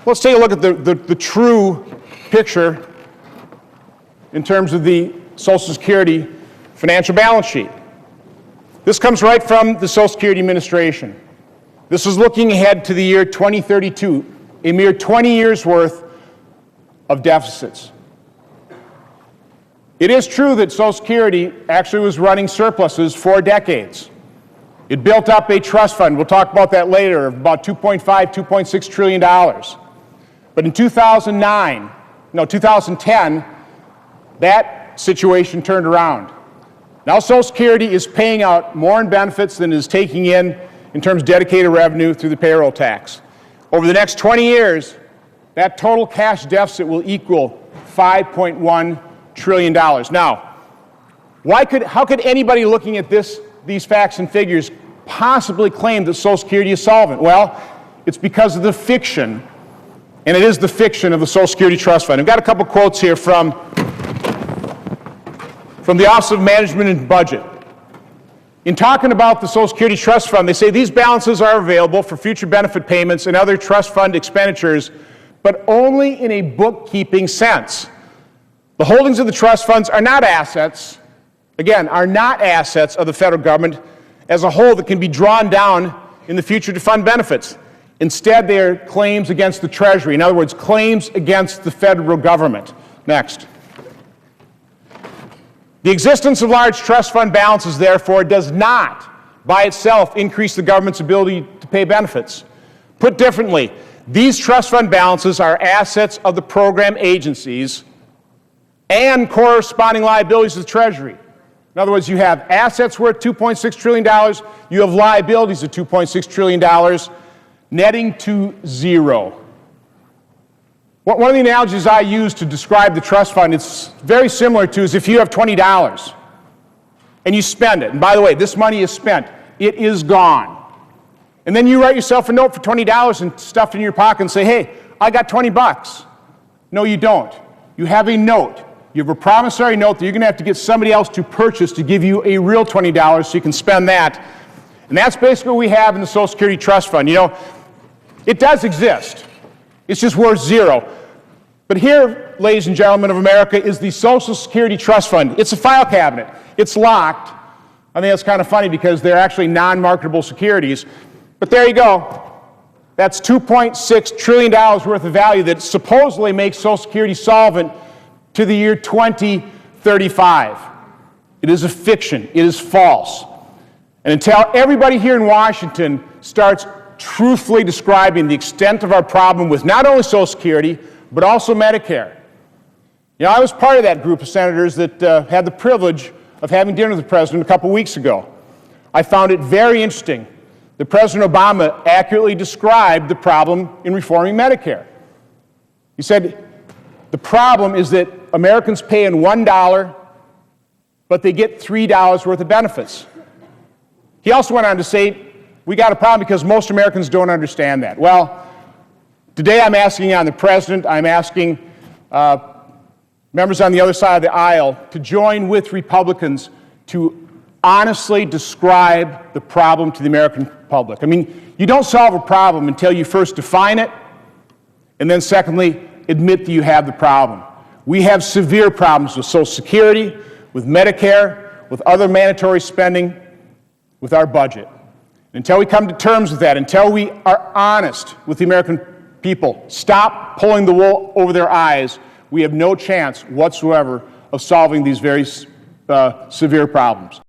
let's take a look at the true picture in terms of the Social Security financial balance sheet. This comes right from the Social Security Administration. This is looking ahead to the year 2032, a mere 20 years worth of deficits. It is true that Social Security actually was running surpluses for decades. It built up a trust fund, we'll talk about that later, of about $2.6 trillion. But in 2010, that situation turned around. Now Social Security is paying out more in benefits than it is taking in terms of dedicated revenue through the payroll tax. Over the next 20 years, that total cash deficit will equal $5.1 trillion. Now, how could anybody looking at these facts and figures possibly claim that Social Security is solvent? Well, it's because of the fiction, and it is the fiction of the Social Security Trust Fund. I've got a couple quotes here from the Office of Management and Budget. In talking about the Social Security Trust Fund, they say these balances are available for future benefit payments and other trust fund expenditures, but only in a bookkeeping sense. The holdings of the trust funds are not assets, again, are not assets of the federal government as a whole that can be drawn down in the future to fund benefits. Instead, they are claims against the Treasury. In other words, claims against the federal government. Next. The existence of large trust fund balances, therefore, does not by itself increase the government's ability to pay benefits. Put differently, these trust fund balances are assets of the program agencies and corresponding liabilities of the Treasury. In other words, you have assets worth $2.6 trillion, you have liabilities of $2.6 trillion, netting to zero. One of the analogies I use to describe the trust fund, it's very similar to is if you have $20 and you spend it, and by the way, this money is spent, it is gone. And then you write yourself a note for $20 and stuff it in your pocket and say, hey, I got 20 bucks. No, you don't. You have a note. You have a promissory note that you're going to have to get somebody else to purchase to give you a real $20 so you can spend that. And that's basically what we have in the Social Security Trust Fund. You know, it does exist. It's just worth zero. But here, ladies and gentlemen of America, is the Social Security Trust Fund. It's a file cabinet. It's locked. I think that's kind of funny because they're actually non-marketable securities. But there you go. That's $2.6 trillion worth of value that supposedly makes Social Security solvent to the year 2035. It is a fiction. It is false. And until everybody here in Washington starts truthfully describing the extent of our problem with not only Social Security, but also Medicare. You know, I was part of that group of senators that had the privilege of having dinner with the President a couple weeks ago. I found it very interesting that President Obama accurately described the problem in reforming Medicare. He said, the problem is that Americans pay in $1, but they get $3 worth of benefits. He also went on to say, we got a problem because most Americans don't understand that. Well, today I'm asking on the President, I'm asking members on the other side of the aisle to join with Republicans to honestly describe the problem to the American public. I mean, you don't solve a problem until you first define it, and then secondly, admit that you have the problem. We have severe problems with Social Security, with Medicare, with other mandatory spending, with our budget. Until we come to terms with that, until we are honest with the American people, stop pulling the wool over their eyes, we have no chance whatsoever of solving these very severe problems.